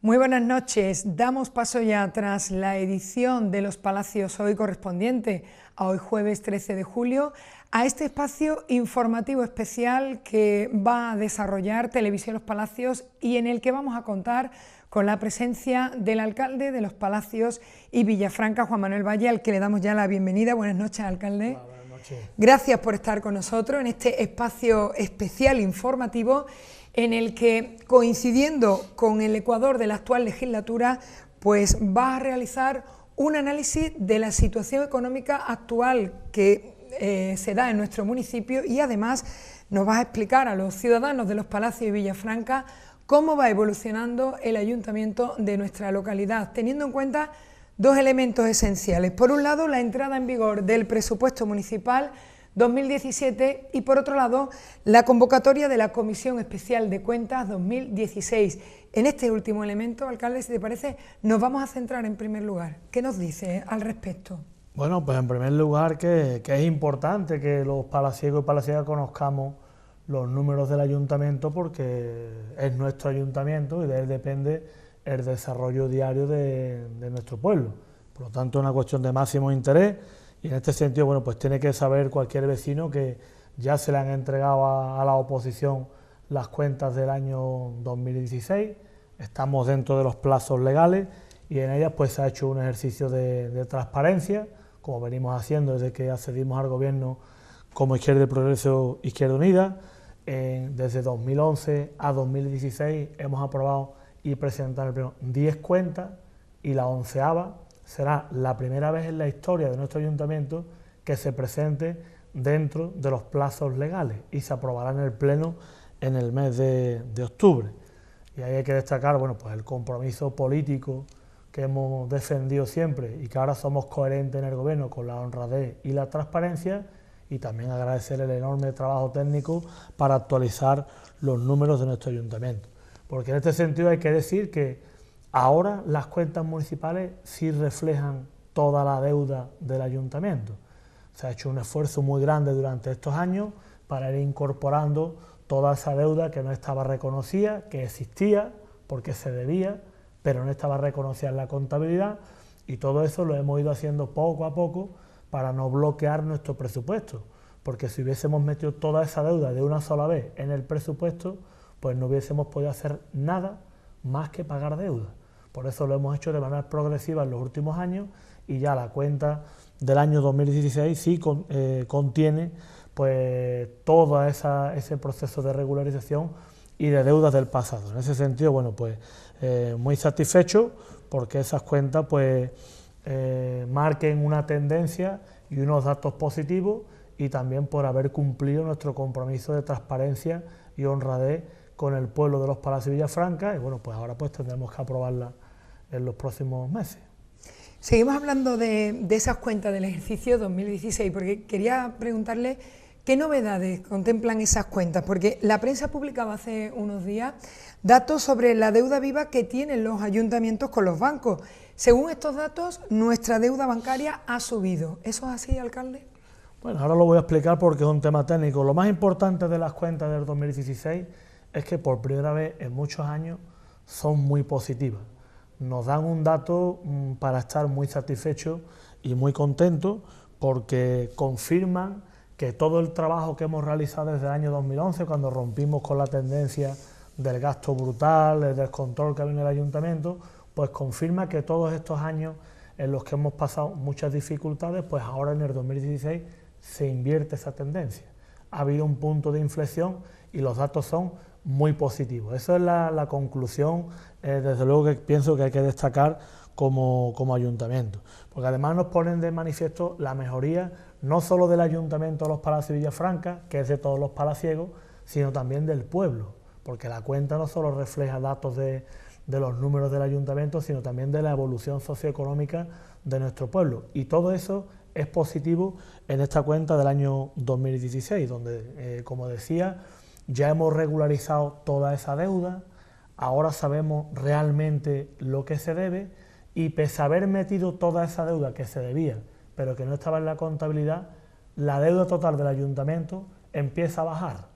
Muy buenas noches. Damos paso ya tras la edición de Los Palacios hoy correspondiente a hoy jueves 13 de julio a este espacio informativo especial que va a desarrollar Televisión Los Palacios y en el que vamos a contar con la presencia del alcalde de Los Palacios y Villafranca, Juan Manuel Valle, al que le damos ya la bienvenida. Buenas noches, alcalde. Hola, buenas noches. Gracias por estar con nosotros en este espacio especial informativo en el que, coincidiendo con el Ecuador de la actual legislatura, pues va a realizar un análisis de la situación económica actual que se da en nuestro municipio y además nos va a explicar a los ciudadanos de Los Palacios y Villafranca cómo va evolucionando el ayuntamiento de nuestra localidad, teniendo en cuenta dos elementos esenciales. Por un lado, la entrada en vigor del presupuesto municipal 2017 y por otro lado la convocatoria de la Comisión Especial de Cuentas 2016. En este último elemento, alcalde, si te parece, nos vamos a centrar en primer lugar. ¿Qué nos dice al respecto? Bueno, pues en primer lugar que es importante que los palaciegos y palaciegas conozcamos los números del ayuntamiento porque es nuestro ayuntamiento y de él depende el desarrollo diario de nuestro pueblo. Por lo tanto, es una cuestión de máximo interés. Y en este sentido, bueno, pues tiene que saber cualquier vecino que ya se le han entregado a la oposición las cuentas del año 2016, estamos dentro de los plazos legales y en ellas pues se ha hecho un ejercicio de transparencia, como venimos haciendo desde que accedimos al gobierno como Izquierda y Progreso, Izquierda Unida. Desde 2011 a 2016 hemos aprobado y presentado 10 cuentas y la 11ª será la primera vez en la historia de nuestro ayuntamiento que se presente dentro de los plazos legales y se aprobará en el Pleno en el mes de octubre. Y ahí hay que destacar, bueno, pues el compromiso político que hemos defendido siempre y que ahora somos coherentes en el gobierno con la honradez y la transparencia, y también agradecer el enorme trabajo técnico para actualizar los números de nuestro ayuntamiento. Porque en este sentido hay que decir que ahora las cuentas municipales sí reflejan toda la deuda del ayuntamiento. Se ha hecho un esfuerzo muy grande durante estos años para ir incorporando toda esa deuda que no estaba reconocida, que existía porque se debía, pero no estaba reconocida en la contabilidad, y todo eso lo hemos ido haciendo poco a poco para no bloquear nuestro presupuesto, porque si hubiésemos metido toda esa deuda de una sola vez en el presupuesto, pues no hubiésemos podido hacer nada más que pagar deuda. Por eso lo hemos hecho de manera progresiva en los últimos años y ya la cuenta del año 2016 sí contiene pues todo ese proceso de regularización y de deudas del pasado. En ese sentido, bueno, pues muy satisfecho porque esas cuentas pues marquen una tendencia y unos datos positivos, y también por haber cumplido nuestro compromiso de transparencia y honradez con el pueblo de Los Palacios y Villafranca, y bueno, pues ahora pues tendremos que aprobarla en los próximos meses. Seguimos hablando de esas cuentas del ejercicio 2016, porque quería preguntarle qué novedades contemplan esas cuentas, porque la prensa publicaba hace unos días datos sobre la deuda viva que tienen los ayuntamientos con los bancos. Según estos datos, nuestra deuda bancaria ha subido. ¿Eso es así, alcalde? Bueno, ahora lo voy a explicar porque es un tema técnico. Lo más importante de las cuentas del 2016 es que por primera vez en muchos años son muy positivas. Nos dan un dato para estar muy satisfechos y muy contentos porque confirman que todo el trabajo que hemos realizado desde el año 2011, cuando rompimos con la tendencia del gasto brutal, el descontrol que había en el ayuntamiento, pues confirma que todos estos años en los que hemos pasado muchas dificultades, pues ahora en el 2016 se invierte esa tendencia. Ha habido un punto de inflexión y los datos son muy positivos. Esa es la conclusión, desde luego, que pienso que hay que destacar como ayuntamiento, porque además nos ponen de manifiesto la mejoría no solo del ayuntamiento de Los Palacios y Villafranca, que es de todos los palaciegos, sino también del pueblo, porque la cuenta no solo refleja datos de los números del ayuntamiento, sino también de la evolución socioeconómica de nuestro pueblo, y todo eso es positivo en esta cuenta del año 2016, donde, como decía, ya hemos regularizado toda esa deuda, ahora sabemos realmente lo que se debe y pese a haber metido toda esa deuda que se debía, pero que no estaba en la contabilidad, la deuda total del ayuntamiento empieza a bajar.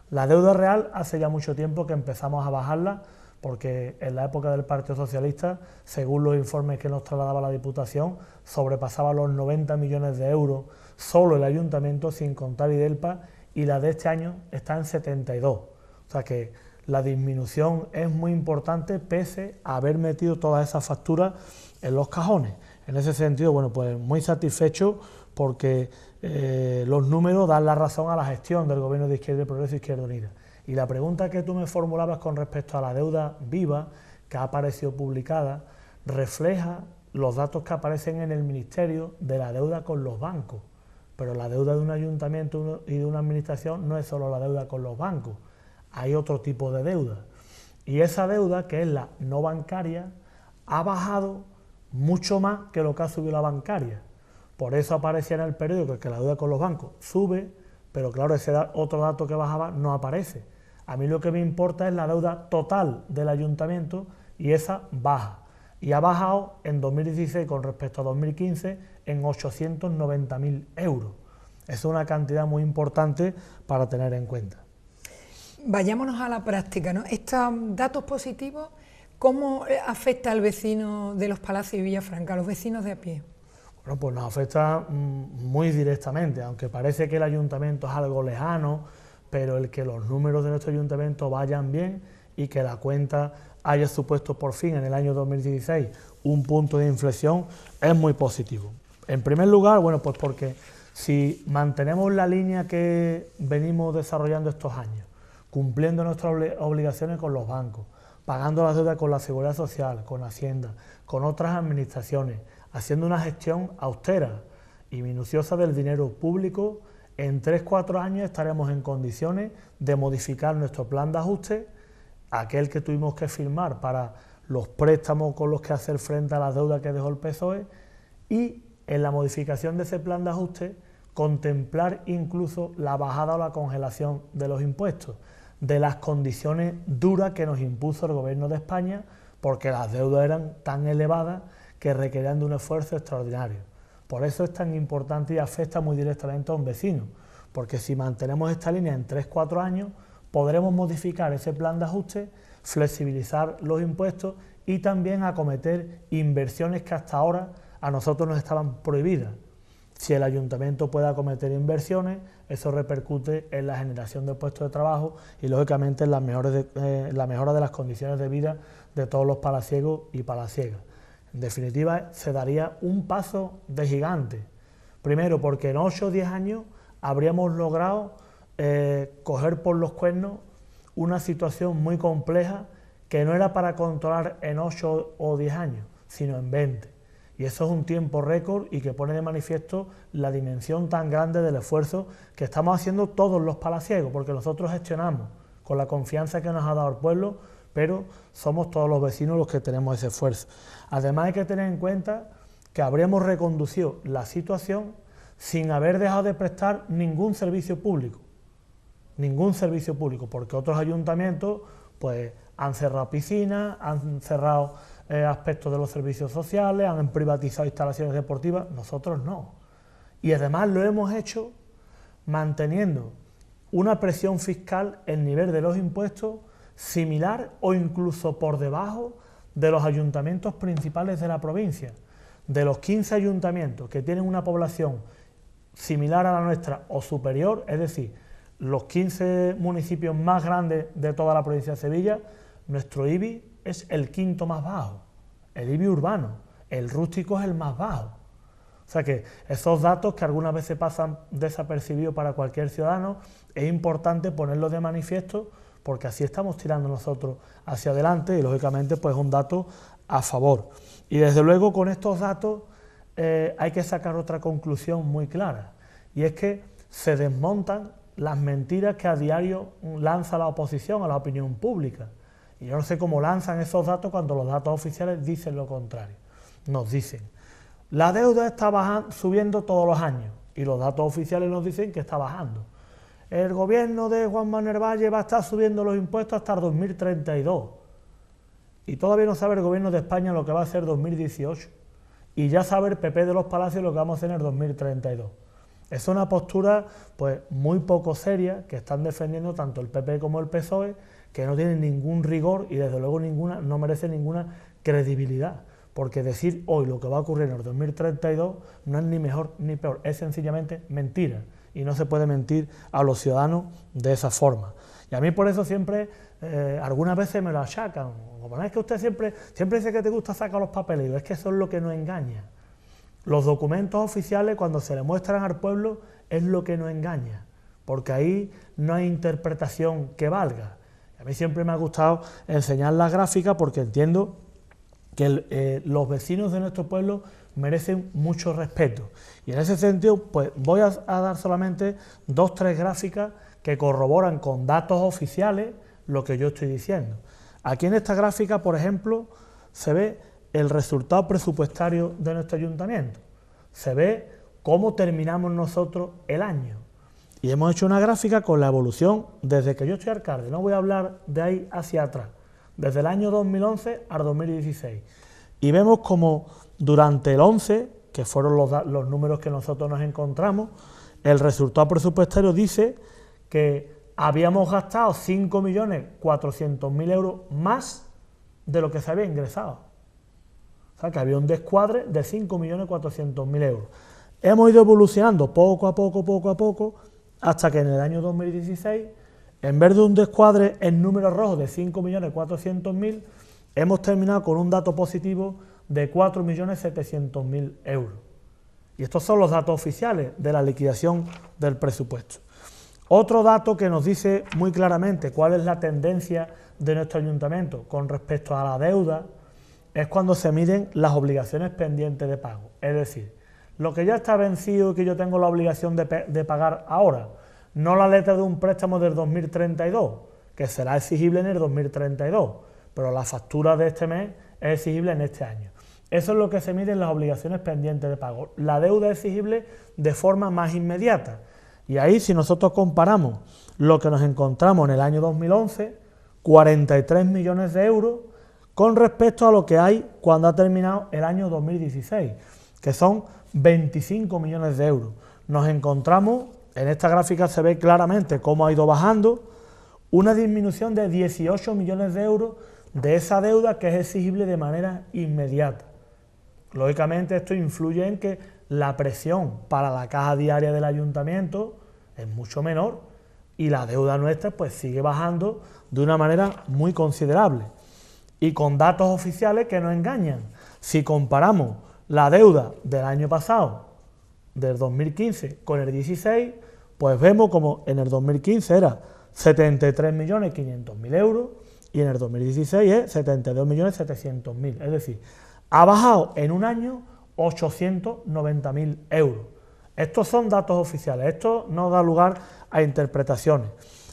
La deuda real hace ya mucho tiempo que empezamos a bajarla, porque en la época del Partido Socialista, según los informes que nos trasladaba la Diputación, sobrepasaba los 90 millones de euros solo el ayuntamiento, sin contar IDELPA, y la de este año está en 72. O sea que la disminución es muy importante pese a haber metido todas esas facturas en los cajones. En ese sentido, bueno, pues muy satisfecho porque los números dan la razón a la gestión del Gobierno de Izquierda y Progreso e Izquierda Unida. Y la pregunta que tú me formulabas con respecto a la deuda viva que ha aparecido publicada refleja los datos que aparecen en el Ministerio de la deuda con los bancos. Pero la deuda de un ayuntamiento y de una administración no es solo la deuda con los bancos, hay otro tipo de deuda. Y esa deuda, que es la no bancaria, ha bajado mucho más que lo que ha subido la bancaria. Por eso aparecía en el periódico que la deuda con los bancos sube, pero claro, ese otro dato que bajaba no aparece. A mí lo que me importa es la deuda total del ayuntamiento y esa baja. Y ha bajado en 2016 con respecto a 2015 en 890.000 euros. Es una cantidad muy importante para tener en cuenta. Vayámonos a la práctica, ¿no? Estos datos positivos, ¿cómo afecta al vecino de Los Palacios y Villafranca, a los vecinos de a pie? Bueno, pues nos afecta muy directamente, aunque parece que el ayuntamiento es algo lejano, pero el que los números de nuestro ayuntamiento vayan bien y que la cuenta haya supuesto por fin en el año 2016 un punto de inflexión es muy positivo. En primer lugar, bueno, pues porque si mantenemos la línea que venimos desarrollando estos años, cumpliendo nuestras obligaciones con los bancos, pagando las deudas con la Seguridad Social, con Hacienda, con otras administraciones, haciendo una gestión austera y minuciosa del dinero público, en 3-4 años estaremos en condiciones de modificar nuestro plan de ajuste, aquel que tuvimos que firmar para los préstamos con los que hacer frente a las deudas que dejó el PSOE, y en la modificación de ese plan de ajuste contemplar incluso la bajada o la congelación de los impuestos, de las condiciones duras que nos impuso el Gobierno de España, porque las deudas eran tan elevadas que requerían de un esfuerzo extraordinario. Por eso es tan importante y afecta muy directamente a un vecino, porque si mantenemos esta línea en 3-4 años, podremos modificar ese plan de ajuste, flexibilizar los impuestos y también acometer inversiones que hasta ahora a nosotros nos estaban prohibidas. Si el ayuntamiento puede acometer inversiones, eso repercute en la generación de puestos de trabajo y lógicamente en la mejora de las condiciones de vida de todos los palaciegos y palaciegas. En definitiva, se daría un paso de gigante. Primero, porque en 8 o 10 años habríamos logrado coger por los cuernos una situación muy compleja que no era para controlar en 8 o 10 años, sino en 20. Y eso es un tiempo récord y que pone de manifiesto la dimensión tan grande del esfuerzo que estamos haciendo todos los palaciegos, porque nosotros gestionamos con la confianza que nos ha dado el pueblo, pero somos todos los vecinos los que tenemos ese esfuerzo. Además hay que tener en cuenta que habríamos reconducido la situación sin haber dejado de prestar ningún servicio público, porque otros ayuntamientos pues han cerrado piscinas, han cerrado aspectos de los servicios sociales, han privatizado instalaciones deportivas, nosotros no. Y además lo hemos hecho manteniendo una presión fiscal en nivel de los impuestos similar o incluso por debajo de los ayuntamientos principales de la provincia. De los 15 ayuntamientos que tienen una población similar a la nuestra o superior, es decir, los 15 municipios más grandes de toda la provincia de Sevilla, nuestro IBI es el quinto más bajo, el IBI urbano, el rústico es el más bajo. O sea que esos datos que algunas veces pasan desapercibidos para cualquier ciudadano, es importante ponerlos de manifiesto porque así estamos tirando nosotros hacia adelante y lógicamente pues un dato a favor. Y desde luego con estos datos hay que sacar otra conclusión muy clara, y es que se desmontan las mentiras que a diario lanza la oposición a la opinión pública. Y yo no sé cómo lanzan esos datos cuando los datos oficiales dicen lo contrario. Nos dicen, la deuda está subiendo todos los años, y los datos oficiales nos dicen que está bajando. El gobierno de Juan Manuel Valle va a estar subiendo los impuestos hasta el 2032. y todavía no sabe el Gobierno de España lo que va a hacer 2018, y ya sabe el PP de los Palacios lo que vamos a hacer en el 2032. Es una postura pues muy poco seria que están defendiendo tanto el PP como el PSOE, que no tienen ningún rigor y desde luego no merece ninguna credibilidad, porque decir hoy lo que va a ocurrir en el 2032 no es ni mejor ni peor, es sencillamente mentira, y no se puede mentir a los ciudadanos de esa forma. Y a mí por eso siempre, algunas veces me lo achacan, como es que usted siempre dice que te gusta sacar los papeles, y digo, es que eso es lo que nos engaña. Los documentos oficiales, cuando se le muestran al pueblo, es lo que nos engaña, porque ahí no hay interpretación que valga. A mí siempre me ha gustado enseñar las gráficas porque entiendo que los vecinos de nuestro pueblo merecen mucho respeto. Y en ese sentido, pues voy a dar solamente 2 o 3 gráficas que corroboran con datos oficiales lo que yo estoy diciendo. Aquí en esta gráfica, por ejemplo, se ve el resultado presupuestario de nuestro ayuntamiento. Se ve cómo terminamos nosotros el año. Y hemos hecho una gráfica con la evolución desde que yo estoy alcalde. No voy a hablar de ahí hacia atrás, desde el año 2011 al 2016. Y vemos como durante el 11, que fueron los números que nosotros nos encontramos, el resultado presupuestario dice que habíamos gastado 5.400.000 euros más de lo que se había ingresado. O sea, que había un descuadre de 5.400.000 euros. Hemos ido evolucionando poco a poco, hasta que en el año 2016, en vez de un descuadre en números rojos de 5.400.000, hemos terminado con un dato positivo de 4.700.000 euros. Y estos son los datos oficiales de la liquidación del presupuesto. Otro dato que nos dice muy claramente cuál es la tendencia de nuestro ayuntamiento con respecto a la deuda es cuando se miden las obligaciones pendientes de pago. Es decir, lo que ya está vencido y que yo tengo la obligación de pagar ahora, no la letra de un préstamo del 2032, que será exigible en el 2032, pero la factura de este mes es exigible en este año. Eso es lo que se mide en las obligaciones pendientes de pago. La deuda es exigible de forma más inmediata. Y ahí, si nosotros comparamos lo que nos encontramos en el año 2011, 43 millones de euros, con respecto a lo que hay cuando ha terminado el año 2016, que son 25 millones de euros. Nos encontramos, en esta gráfica se ve claramente cómo ha ido bajando, una disminución de 18 millones de euros de esa deuda que es exigible de manera inmediata. Lógicamente esto influye en que la presión para la caja diaria del ayuntamiento es mucho menor y la deuda nuestra pues sigue bajando de una manera muy considerable. Y con datos oficiales que nos engañan. Si comparamos la deuda del año pasado, del 2015, con el 16, pues vemos como en el 2015 era 73.500.000 euros y en el 2016 es 72.700.000. Es decir, ha bajado en un año 890.000 euros. Estos son datos oficiales, esto no da lugar a interpretaciones.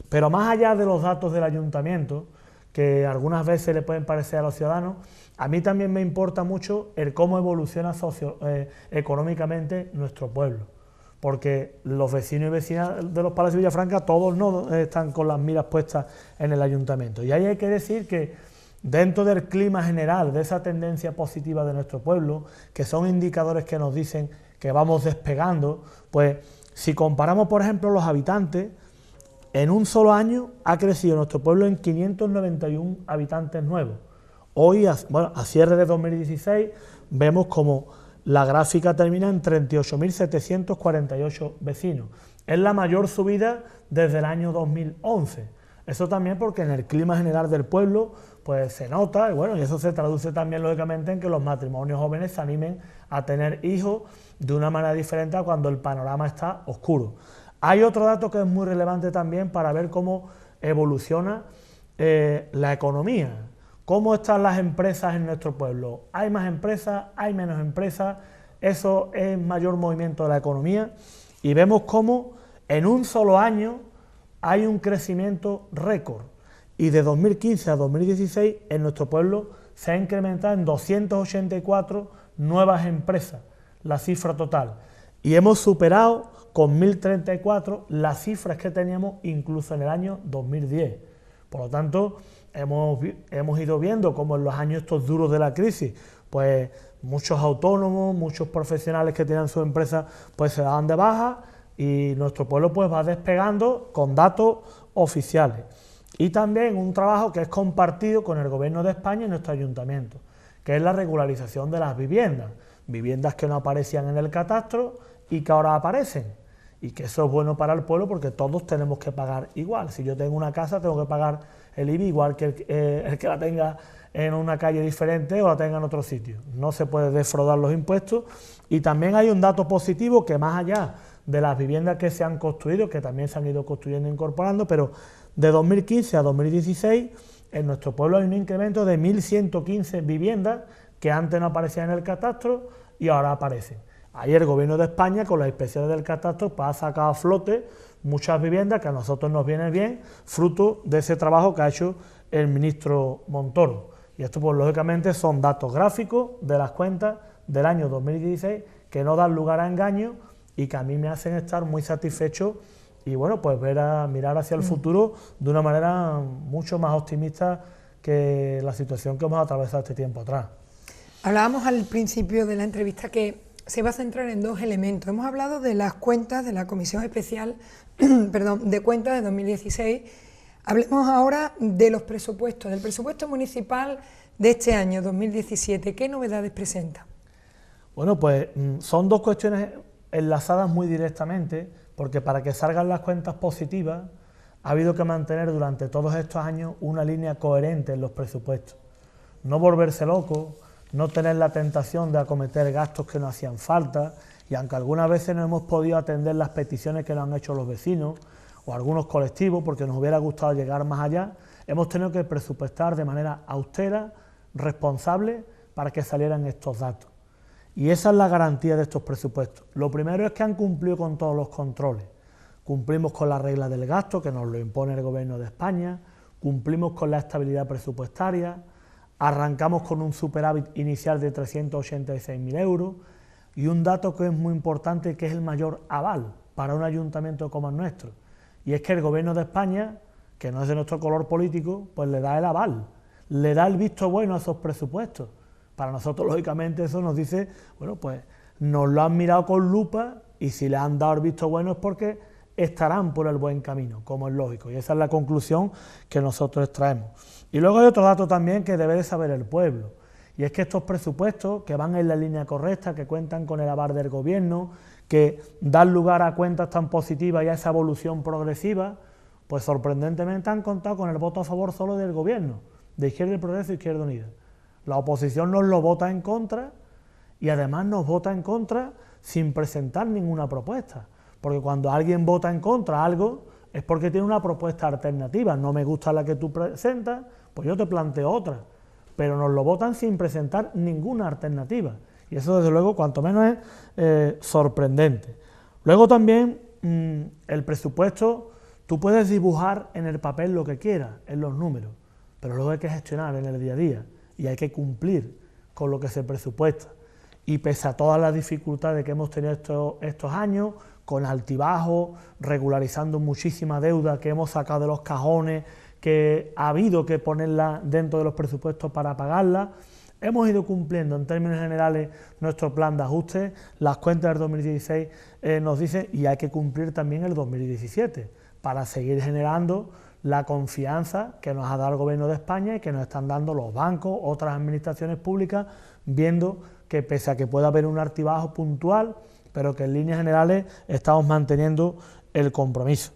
Pero más allá de los datos del ayuntamiento, que algunas veces le pueden parecer a los ciudadanos, a mí también me importa mucho el cómo evoluciona económicamente nuestro pueblo, porque los vecinos y vecinas de los Palacios de Villafranca todos no están con las miras puestas en el ayuntamiento. Y ahí hay que decir que dentro del clima general, de esa tendencia positiva de nuestro pueblo, que son indicadores que nos dicen que vamos despegando, pues si comparamos, por ejemplo, los habitantes, en un solo año ha crecido nuestro pueblo en 591 habitantes nuevos. Hoy, a cierre de 2016, vemos como la gráfica termina en 38.748 vecinos. Es la mayor subida desde el año 2011. Eso también porque en el clima general del pueblo pues se nota, y bueno, y eso se traduce también lógicamente en que los matrimonios jóvenes se animen a tener hijos de una manera diferente a cuando el panorama está oscuro. Hay otro dato que es muy relevante también para ver cómo evoluciona la economía, cómo están las empresas en nuestro pueblo. ¿Hay más empresas? ¿Hay menos empresas? Eso es mayor movimiento de la economía y vemos cómo en un solo año hay un crecimiento récord y de 2015 a 2016 en nuestro pueblo se ha incrementado en 284 nuevas empresas la cifra total y hemos superado con 1.034 las cifras que teníamos incluso en el año 2010. Por lo tanto, hemos ido viendo cómo en los años estos duros de la crisis, pues muchos autónomos, muchos profesionales que tenían su empresa, pues se daban de baja y nuestro pueblo pues va despegando con datos oficiales. Y también un trabajo que es compartido con el Gobierno de España y nuestro ayuntamiento, que es la regularización de las viviendas, viviendas que no aparecían en el catastro y que ahora aparecen. Y que eso es bueno para el pueblo porque todos tenemos que pagar igual. Si yo tengo una casa, tengo que pagar el IBI igual que el que la tenga en una calle diferente o la tenga en otro sitio. No se puede defraudar los impuestos. Y también hay un dato positivo que más allá de las viviendas que se han construido, que también se han ido construyendo e incorporando, pero de 2015 a 2016 en nuestro pueblo hay un incremento de 1.115 viviendas que antes no aparecían en el catastro y ahora aparecen. Ahí el Gobierno de España, con las inspecciones del catastro, pues, ha sacado a flote muchas viviendas que a nosotros nos vienen bien, fruto de ese trabajo que ha hecho el ministro Montoro. Y esto, pues lógicamente, son datos gráficos de las cuentas del año 2016 que no dan lugar a engaños y que a mí me hacen estar muy satisfecho y, bueno, pues mirar hacia el futuro de una manera mucho más optimista que la situación que hemos atravesado este tiempo atrás. Hablábamos al principio de la entrevista que se va a centrar en dos elementos. Hemos hablado de las cuentas de la Comisión Especial de Cuentas de 2016. Hablemos ahora de los presupuestos, del presupuesto municipal de este año 2017. ¿Qué novedades presenta? Bueno, pues son dos cuestiones enlazadas muy directamente, porque para que salgan las cuentas positivas ha habido que mantener durante todos estos años una línea coherente en los presupuestos. No volverse loco, no tener la tentación de acometer gastos que no hacían falta, y aunque algunas veces no hemos podido atender las peticiones que nos han hecho los vecinos o algunos colectivos, porque nos hubiera gustado llegar más allá, hemos tenido que presupuestar de manera austera, responsable, para que salieran estos datos. Y esa es la garantía de estos presupuestos. Lo primero es que han cumplido con todos los controles. Cumplimos con la regla del gasto, que nos lo impone el Gobierno de España, cumplimos con la estabilidad presupuestaria, arrancamos con un superávit inicial de 386.000 euros y un dato que es muy importante, que es el mayor aval para un ayuntamiento como el nuestro, y es que el Gobierno de España, que no es de nuestro color político, pues le da el aval, le da el visto bueno a esos presupuestos. Para nosotros, lógicamente, eso nos dice, bueno, pues nos lo han mirado con lupa y si le han dado el visto bueno es porque estarán por el buen camino, como es lógico, y esa es la conclusión que nosotros extraemos. Y luego hay otro dato también que debe de saber el pueblo, y es que estos presupuestos, que van en la línea correcta, que cuentan con el aval del Gobierno, que dan lugar a cuentas tan positivas y a esa evolución progresiva, pues sorprendentemente han contado con el voto a favor solo del Gobierno, de Izquierda y Progreso e Izquierda Unida. La oposición nos lo vota en contra y además nos vota en contra sin presentar ninguna propuesta. Porque cuando alguien vota en contra de algo es porque tiene una propuesta alternativa. No me gusta la que tú presentas, pues yo te planteo otra. Pero nos lo votan sin presentar ninguna alternativa. Y eso, desde luego, cuanto menos es sorprendente. Luego también el presupuesto, tú puedes dibujar en el papel lo que quieras, en los números, pero luego hay que gestionar en el día a día y hay que cumplir con lo que se presupuesta. Y pese a todas las dificultades que hemos tenido estos años, con altibajos, regularizando muchísima deuda que hemos sacado de los cajones, que ha habido que ponerla dentro de los presupuestos para pagarla, hemos ido cumpliendo en términos generales nuestro plan de ajuste. Las cuentas del 2016 nos dicen, y hay que cumplir también el 2017, para seguir generando la confianza que nos ha dado el Gobierno de España y que nos están dando los bancos, otras administraciones públicas, viendo que pese a que pueda haber un altibajo puntual, pero que en líneas generales estamos manteniendo el compromiso.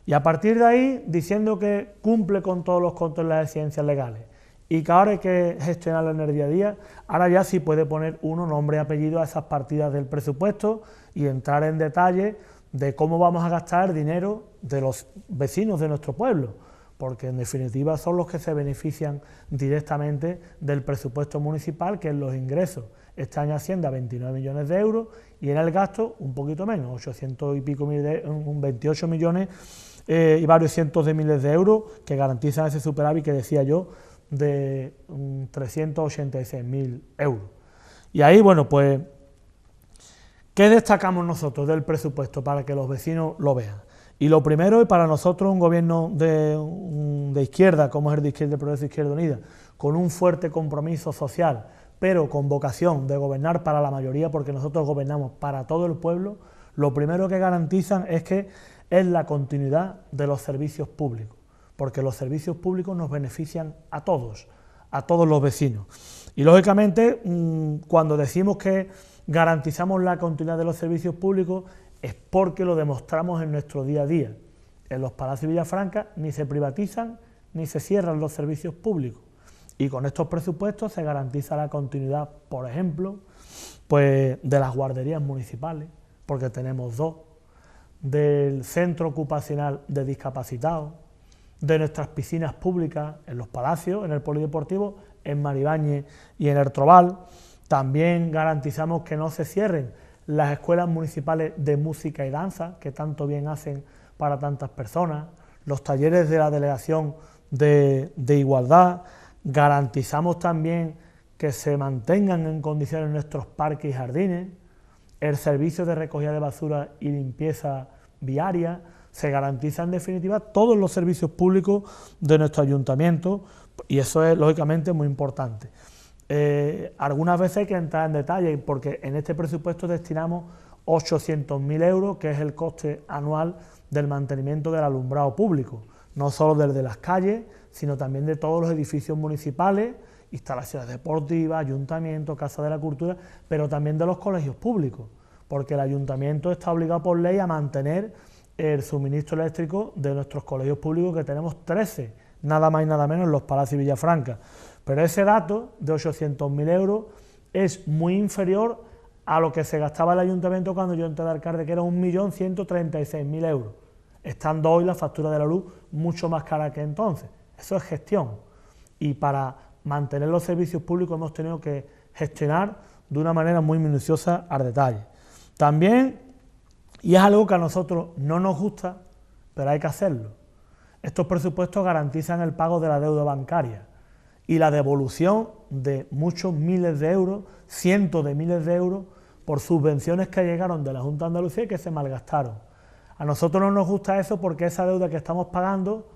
Y a partir de ahí, diciendo que cumple con todos los controles de las exigencias legales y que ahora hay que gestionarlo en el día a día, ahora ya sí puede poner uno nombre y apellido a esas partidas del presupuesto y entrar en detalle de cómo vamos a gastar el dinero de los vecinos de nuestro pueblo, porque en definitiva son los que se benefician directamente del presupuesto municipal, que en los ingresos este año asciende a 29 millones de euros y en el gasto un poquito menos, 800 y pico mil, 28 millones y varios cientos de miles de euros que garantizan ese superávit que decía yo de 386.000 euros. Y ahí, bueno, pues, ¿qué destacamos nosotros del presupuesto para que los vecinos lo vean? Y lo primero, y para nosotros un gobierno de izquierda, como es el de Izquierda Progreso Izquierda Unida, con un fuerte compromiso social, pero con vocación de gobernar para la mayoría, porque nosotros gobernamos para todo el pueblo, lo primero que garantizan es la continuidad de los servicios públicos, porque los servicios públicos nos benefician a todos los vecinos. Y lógicamente, cuando decimos que garantizamos la continuidad de los servicios públicos, es porque lo demostramos en nuestro día a día. En los Palacios Villafranca ni se privatizan ni se cierran los servicios públicos. Y con estos presupuestos se garantiza la continuidad, por ejemplo, pues, de las guarderías municipales, porque tenemos 2, del centro ocupacional de discapacitados, de nuestras piscinas públicas en los palacios, en el polideportivo, en Maribañez y en Ertrobal. También garantizamos que no se cierren las escuelas municipales de música y danza, que tanto bien hacen para tantas personas, los talleres de la Delegación de Igualdad. Garantizamos también que se mantengan en condiciones nuestros parques y jardines, el servicio de recogida de basura y limpieza viaria. Se garantiza en definitiva todos los servicios públicos de nuestro ayuntamiento, y eso es lógicamente muy importante. Algunas veces hay que entrar en detalle, porque en este presupuesto destinamos 800.000 euros, que es el coste anual del mantenimiento del alumbrado público, no solo del de las calles, sino también de todos los edificios municipales, instalaciones deportivas, ayuntamientos, casas de la cultura, pero también de los colegios públicos, porque el ayuntamiento está obligado por ley a mantener el suministro eléctrico de nuestros colegios públicos, que tenemos 13, nada más y nada menos, en los Palacios Villafranca. Pero ese dato de 800.000 euros es muy inferior a lo que se gastaba el ayuntamiento cuando yo entré de alcalde, que era 1.136.000 euros, estando hoy la factura de la luz mucho más cara que entonces. Eso es gestión, y para mantener los servicios públicos hemos tenido que gestionar de una manera muy minuciosa al detalle. También, y es algo que a nosotros no nos gusta, pero hay que hacerlo, estos presupuestos garantizan el pago de la deuda bancaria y la devolución de muchos miles de euros, cientos de miles de euros, por subvenciones que llegaron de la Junta de Andalucía y que se malgastaron. A nosotros no nos gusta eso, porque esa deuda que estamos pagando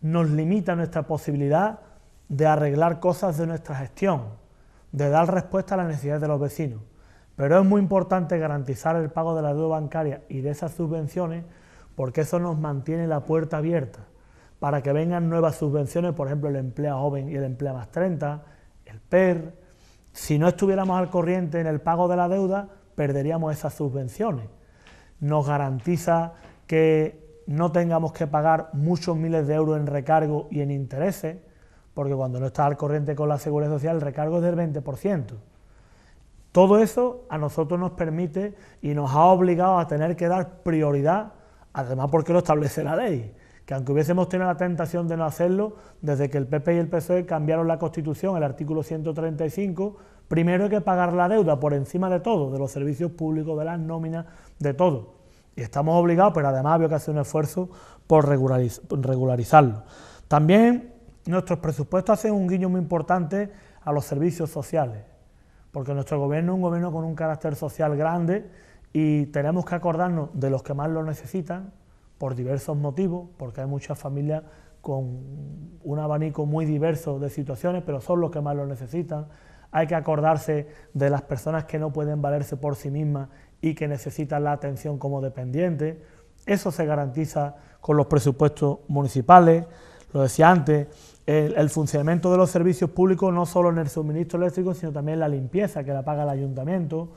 nos limita nuestra posibilidad de arreglar cosas de nuestra gestión, de dar respuesta a las necesidades de los vecinos. Pero es muy importante garantizar el pago de la deuda bancaria y de esas subvenciones, porque eso nos mantiene la puerta abierta para que vengan nuevas subvenciones, por ejemplo el Emplea Joven y el Emplea Más 30, el PER. Si no estuviéramos al corriente en el pago de la deuda, perderíamos esas subvenciones. Nos garantiza que no tengamos que pagar muchos miles de euros en recargo y en intereses, porque cuando no estás al corriente con la Seguridad Social, el recargo es del 20%. Todo eso a nosotros nos permite y nos ha obligado a tener que dar prioridad, además porque lo establece la ley, que aunque hubiésemos tenido la tentación de no hacerlo, desde que el PP y el PSOE cambiaron la Constitución, el artículo 135, primero hay que pagar la deuda por encima de todo, de los servicios públicos, de las nóminas, de todo. Y estamos obligados, pero además había que hacer un esfuerzo por regularizarlo. También nuestros presupuestos hacen un guiño muy importante a los servicios sociales, porque nuestro gobierno es un gobierno con un carácter social grande y tenemos que acordarnos de los que más lo necesitan, por diversos motivos, porque hay muchas familias con un abanico muy diverso de situaciones, pero son los que más lo necesitan. Hay que acordarse de las personas que no pueden valerse por sí mismas y que necesitan la atención como dependientes. Eso se garantiza con los presupuestos municipales. Lo decía antes, el funcionamiento de los servicios públicos, no solo en el suministro eléctrico, sino también la limpieza, que la paga el ayuntamiento.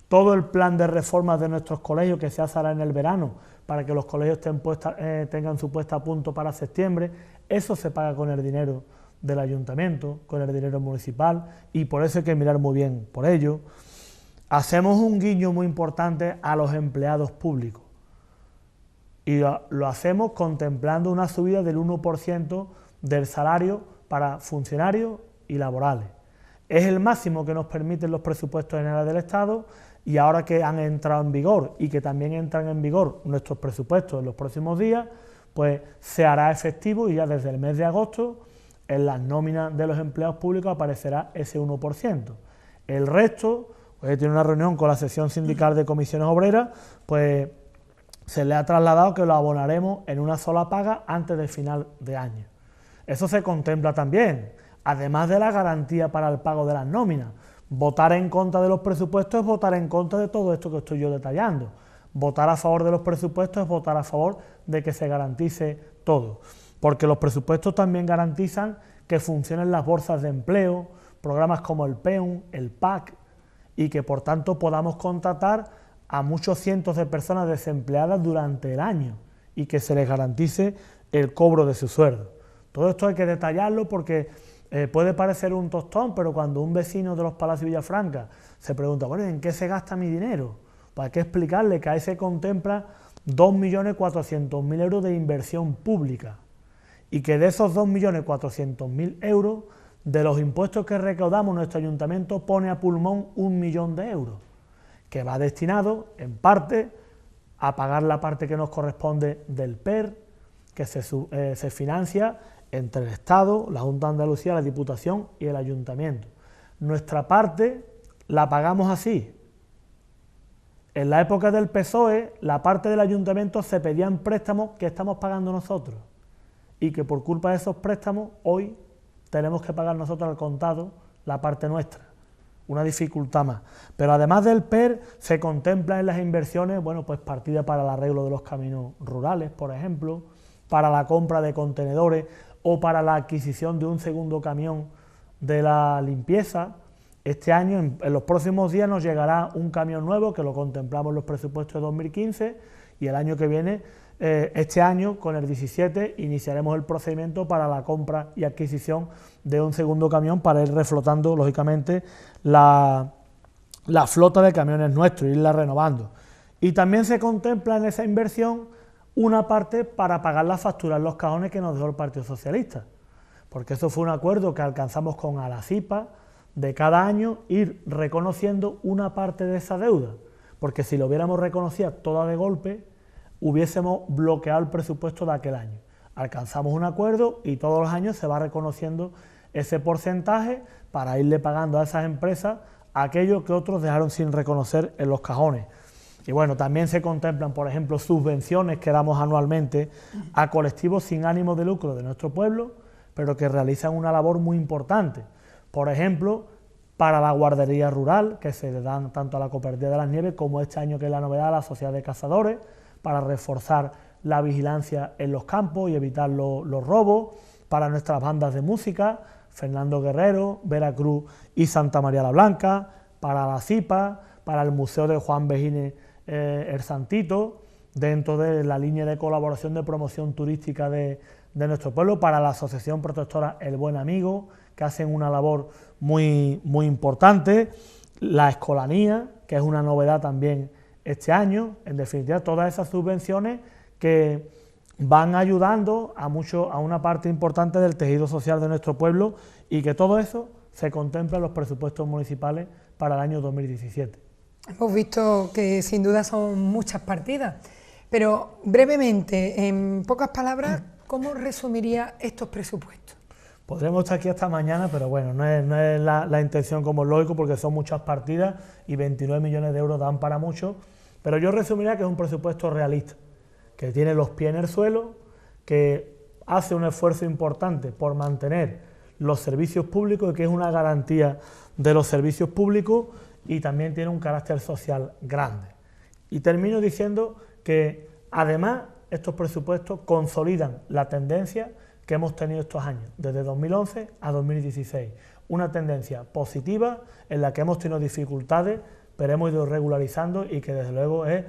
Todo el plan de reformas de nuestros colegios, que se hace ahora en el verano, para que los colegios tengan su puesta a punto para septiembre, eso se paga con el dinero del ayuntamiento, con el dinero municipal, y por eso hay que mirar muy bien por ello. Hacemos un guiño muy importante a los empleados públicos, y lo hacemos contemplando una subida del 1% del salario para funcionarios y laborales. Es el máximo que nos permiten los presupuestos generales del Estado, y ahora que han entrado en vigor y que también entran en vigor nuestros presupuestos en los próximos días, pues se hará efectivo, y ya desde el mes de agosto en las nóminas de los empleados públicos aparecerá ese 1%. El resto, hoy tiene una reunión con la sección sindical de comisiones obreras, pues se le ha trasladado que lo abonaremos en una sola paga antes de final de año. Eso se contempla también, además de la garantía para el pago de las nóminas. Votar en contra de los presupuestos es votar en contra de todo esto que estoy yo detallando. Votar a favor de los presupuestos es votar a favor de que se garantice todo, porque los presupuestos también garantizan que funcionen las bolsas de empleo, programas como el PEUN, el PAC, y que por tanto podamos contratar a muchos cientos de personas desempleadas durante el año y que se les garantice el cobro de su sueldo. Todo esto hay que detallarlo porque puede parecer un tostón, pero cuando un vecino de los Palacios Villafranca se pregunta, bueno, ¿en qué se gasta mi dinero? Pues hay que explicarle que ahí se contempla 2.400.000 euros de inversión pública y que de esos 2.400.000 euros, de los impuestos que recaudamos, nuestro ayuntamiento pone a pulmón 1 millón de euros, que va destinado en parte a pagar la parte que nos corresponde del PER, que se financia entre el Estado, la Junta de Andalucía, la Diputación y el Ayuntamiento. Nuestra parte la pagamos así. En la época del PSOE, la parte del Ayuntamiento se pedían préstamos que estamos pagando nosotros y que por culpa de esos préstamos hoy tenemos que pagar nosotros al contado la parte nuestra. Una dificultad más. Pero además del PER se contempla en las inversiones, bueno, pues partida para el arreglo de los caminos rurales, por ejemplo, para la compra de contenedores o para la adquisición de un segundo camión de la limpieza. Este año, en los próximos días, nos llegará un camión nuevo que lo contemplamos en los presupuestos de 2015 y el año que viene, este año, con el 17, iniciaremos el procedimiento para la compra y adquisición de un segundo camión para ir reflotando, lógicamente, la flota de camiones nuestros, irla renovando. Y también se contempla en esa inversión una parte para pagar las facturas en los cajones que nos dejó el Partido Socialista, porque eso fue un acuerdo que alcanzamos con Alacipa, de cada año ir reconociendo una parte de esa deuda, porque si lo hubiéramos reconocido toda de golpe, hubiésemos bloqueado el presupuesto de aquel año. Alcanzamos un acuerdo y todos los años se va reconociendo ese porcentaje para irle pagando a esas empresas aquello que otros dejaron sin reconocer en los cajones. Y bueno, también se contemplan, por ejemplo, subvenciones que damos anualmente a colectivos sin ánimo de lucro de nuestro pueblo, pero que realizan una labor muy importante. Por ejemplo, para la guardería rural, que se le dan tanto a la Cooperativa de las Nieves como este año, que es la novedad, a la Sociedad de Cazadores, para reforzar la vigilancia en los campos y evitar los robos, para nuestras bandas de música, Fernando Guerrero, Veracruz y Santa María la Blanca, para la CIPA, para el Museo de Juan Begine El Santito, dentro de la línea de colaboración de promoción turística de nuestro pueblo, para la Asociación Protectora El Buen Amigo, que hacen una labor muy importante, la Escolanía, que es una novedad también este año. En definitiva, todas esas subvenciones que van ayudando a una parte importante del tejido social de nuestro pueblo y que todo eso se contempla en los presupuestos municipales para el año 2017. Hemos visto que sin duda son muchas partidas, pero brevemente, en pocas palabras, ¿cómo resumiría estos presupuestos? Podremos estar aquí hasta mañana, pero bueno, no es la intención como es lógico, porque son muchas partidas y 29 millones de euros dan para mucho, pero yo resumiría que es un presupuesto realista, que tiene los pies en el suelo, que hace un esfuerzo importante por mantener los servicios públicos y que es una garantía de los servicios públicos, y también tiene un carácter social grande. Y termino diciendo que además estos presupuestos consolidan la tendencia que hemos tenido estos años, desde 2011 a 2016, una tendencia positiva en la que hemos tenido dificultades, pero hemos ido regularizando y que desde luego es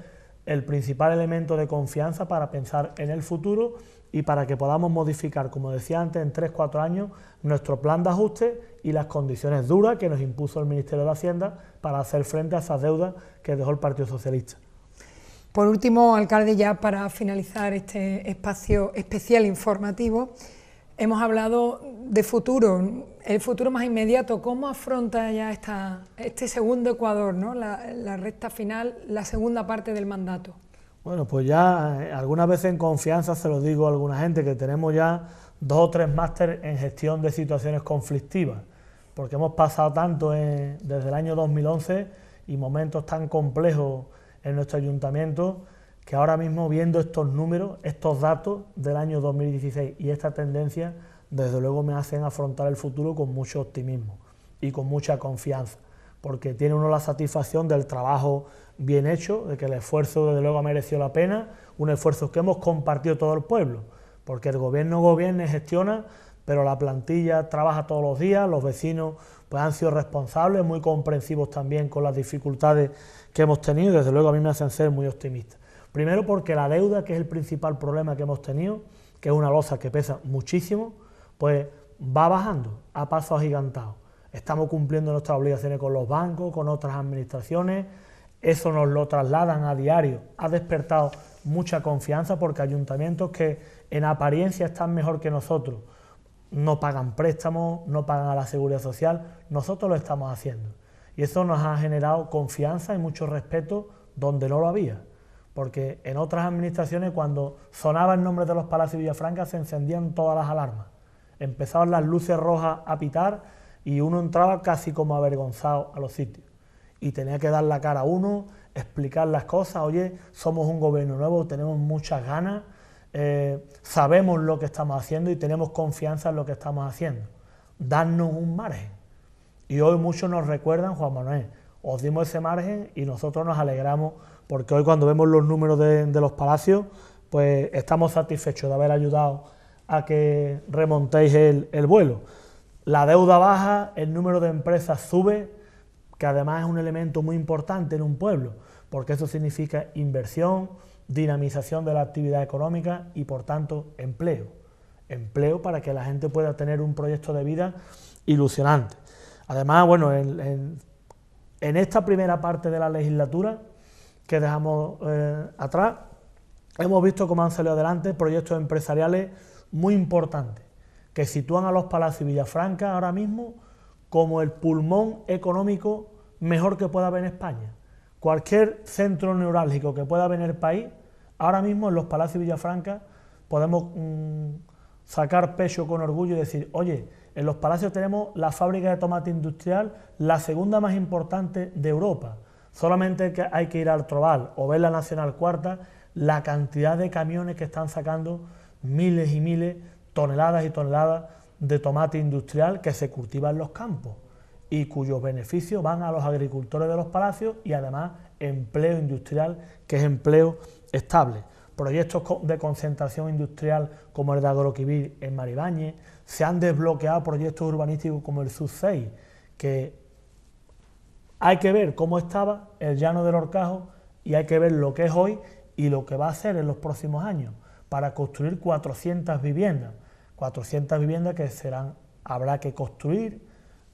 el principal elemento de confianza para pensar en el futuro y para que podamos modificar, como decía antes, en 3-4 años nuestro plan de ajuste y las condiciones duras que nos impuso el Ministerio de Hacienda para hacer frente a esas deudas que dejó el Partido Socialista. Por último, alcalde, ya para finalizar este espacio especial informativo, hemos hablado de futuro, el futuro más inmediato. ¿Cómo afronta ya este segundo Ecuador, ¿no? la recta final, la segunda parte del mandato? Bueno, pues ya algunas veces en confianza se lo digo a alguna gente, que tenemos ya 2 o 3 másteres en gestión de situaciones conflictivas, porque hemos pasado tanto desde el año 2011 y momentos tan complejos en nuestro ayuntamiento que ahora mismo, viendo estos números, estos datos del año 2016 y esta tendencia, desde luego me hacen afrontar el futuro con mucho optimismo y con mucha confianza, porque tiene uno la satisfacción del trabajo bien hecho, de que el esfuerzo desde luego ha merecido la pena, un esfuerzo que hemos compartido todo el pueblo, porque el gobierno gobierna y gestiona, pero la plantilla trabaja todos los días, los vecinos pues han sido responsables, muy comprensivos también con las dificultades que hemos tenido, y desde luego a mí me hacen ser muy optimista. Primero porque la deuda, que es el principal problema que hemos tenido, que es una losa que pesa muchísimo, pues va bajando a pasos agigantados. Estamos cumpliendo nuestras obligaciones con los bancos, con otras administraciones, eso nos lo trasladan a diario. Ha despertado mucha confianza porque ayuntamientos que en apariencia están mejor que nosotros, no pagan préstamos, no pagan a la seguridad social, nosotros lo estamos haciendo. Y eso nos ha generado confianza y mucho respeto donde no lo había. Porque en otras administraciones, cuando sonaba el nombre de los Palacios Villafranca, se encendían todas las alarmas. Empezaban las luces rojas a pitar y uno entraba casi como avergonzado a los sitios. Y tenía que dar la cara a uno, explicar las cosas. Oye, somos un gobierno nuevo, tenemos muchas ganas, sabemos lo que estamos haciendo y tenemos confianza en lo que estamos haciendo. Darnos un margen. Y hoy muchos nos recuerdan, Juan Manuel, os dimos ese margen y nosotros nos alegramos porque hoy cuando vemos los números de los palacios, pues estamos satisfechos de haber ayudado a que remontéis el vuelo. La deuda baja, el número de empresas sube, que además es un elemento muy importante en un pueblo, porque eso significa inversión, dinamización de la actividad económica y, por tanto, empleo. Empleo para que la gente pueda tener un proyecto de vida ilusionante. Además, bueno, en esta primera parte de la legislatura que dejamos atrás, hemos visto cómo han salido adelante proyectos empresariales muy importantes, que sitúan a los Palacios Villafranca ahora mismo como el pulmón económico mejor que pueda haber en España. Cualquier centro neurálgico que pueda haber en el país, ahora mismo en los Palacios Villafranca podemos sacar pecho con orgullo y decir, oye, en los Palacios tenemos la fábrica de tomate industrial, la segunda más importante de Europa. Solamente hay que ir al Trobal o ver la Nacional Cuarta, la cantidad de camiones que están sacando miles y miles, toneladas y toneladas de tomate industrial que se cultiva en los campos y cuyos beneficios van a los agricultores de los palacios y además empleo industrial, que es empleo estable. Proyectos de concentración industrial como el de Agroquivir en Maribañez, se han desbloqueado proyectos urbanísticos como el SUB6, que hay que ver cómo estaba el Llano del Horcajo y hay que ver lo que es hoy y lo que va a ser en los próximos años para construir 400 viviendas. 400 viviendas que habrá que construir,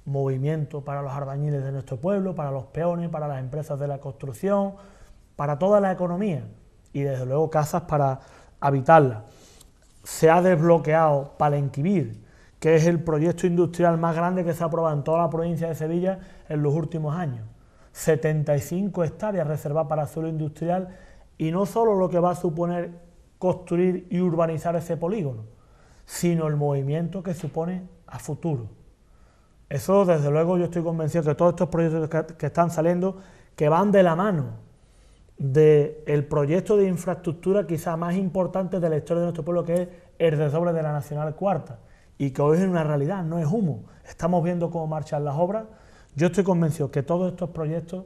movimiento para los albañiles de nuestro pueblo, para los peones, para las empresas de la construcción, para toda la economía y desde luego casas para habitarlas. Se ha desbloqueado Palenquivir, que es el proyecto industrial más grande que se ha aprobado en toda la provincia de Sevilla en los últimos años. 75 hectáreas reservadas para suelo industrial y no solo lo que va a suponer construir y urbanizar ese polígono, sino el movimiento que supone a futuro. Eso, desde luego, yo estoy convencido que todos estos proyectos que están saliendo, que van de la mano del proyecto de infraestructura quizá más importante de la historia de nuestro pueblo, que es el desdoble de la Nacional Cuarta, y que hoy es una realidad, no es humo. Estamos viendo cómo marchan las obras. Yo estoy convencido que todos estos proyectos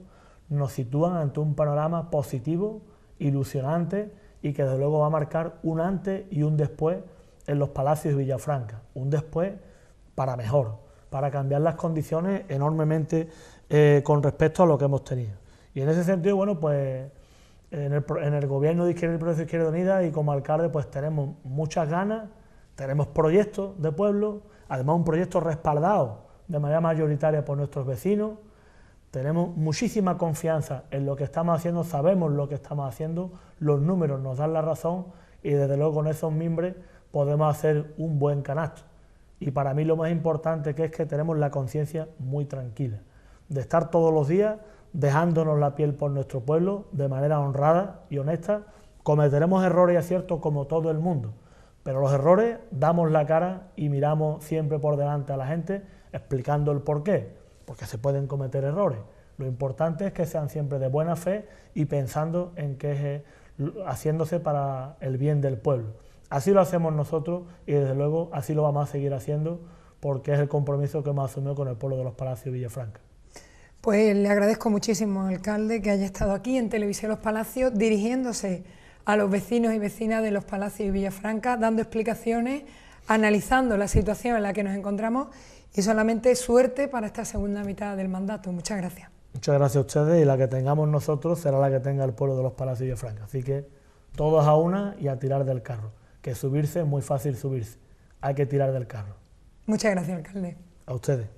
nos sitúan ante un panorama positivo, ilusionante, y que desde luego va a marcar un antes y un después en los Palacios de Villafranca, un después para mejor, para cambiar las condiciones enormemente con respecto a lo que hemos tenido. Y en ese sentido, bueno, pues en el gobierno de Izquierda y Progreso Izquierda Unida y como alcalde pues tenemos muchas ganas, tenemos proyectos de pueblo, además un proyecto respaldado de manera mayoritaria por nuestros vecinos, tenemos muchísima confianza en lo que estamos haciendo, sabemos lo que estamos haciendo, los números nos dan la razón y desde luego con esos mimbres podemos hacer un buen canasto. Y para mí lo más importante que es que tenemos la conciencia muy tranquila, de estar todos los días dejándonos la piel por nuestro pueblo de manera honrada y honesta. Cometeremos errores y aciertos como todo el mundo, pero los errores damos la cara y miramos siempre por delante a la gente explicando el porqué, porque se pueden cometer errores. Lo importante es que sean siempre de buena fe y pensando en qué es haciéndose para el bien del pueblo. Así lo hacemos nosotros y desde luego así lo vamos a seguir haciendo porque es el compromiso que hemos asumido con el pueblo de Los Palacios y Villafranca. Pues le agradezco muchísimo, alcalde, que haya estado aquí en Televisión Los Palacios dirigiéndose a los vecinos y vecinas de Los Palacios y Villafranca, dando explicaciones, analizando la situación en la que nos encontramos y solamente suerte para esta segunda mitad del mandato. Muchas gracias. Muchas gracias a ustedes y la que tengamos nosotros será la que tenga el pueblo de Los Palacios y Villafranca. Así que todos a una y a tirar del carro, que subirse es muy fácil subirse, hay que tirar del carro. Muchas gracias, alcalde. A ustedes.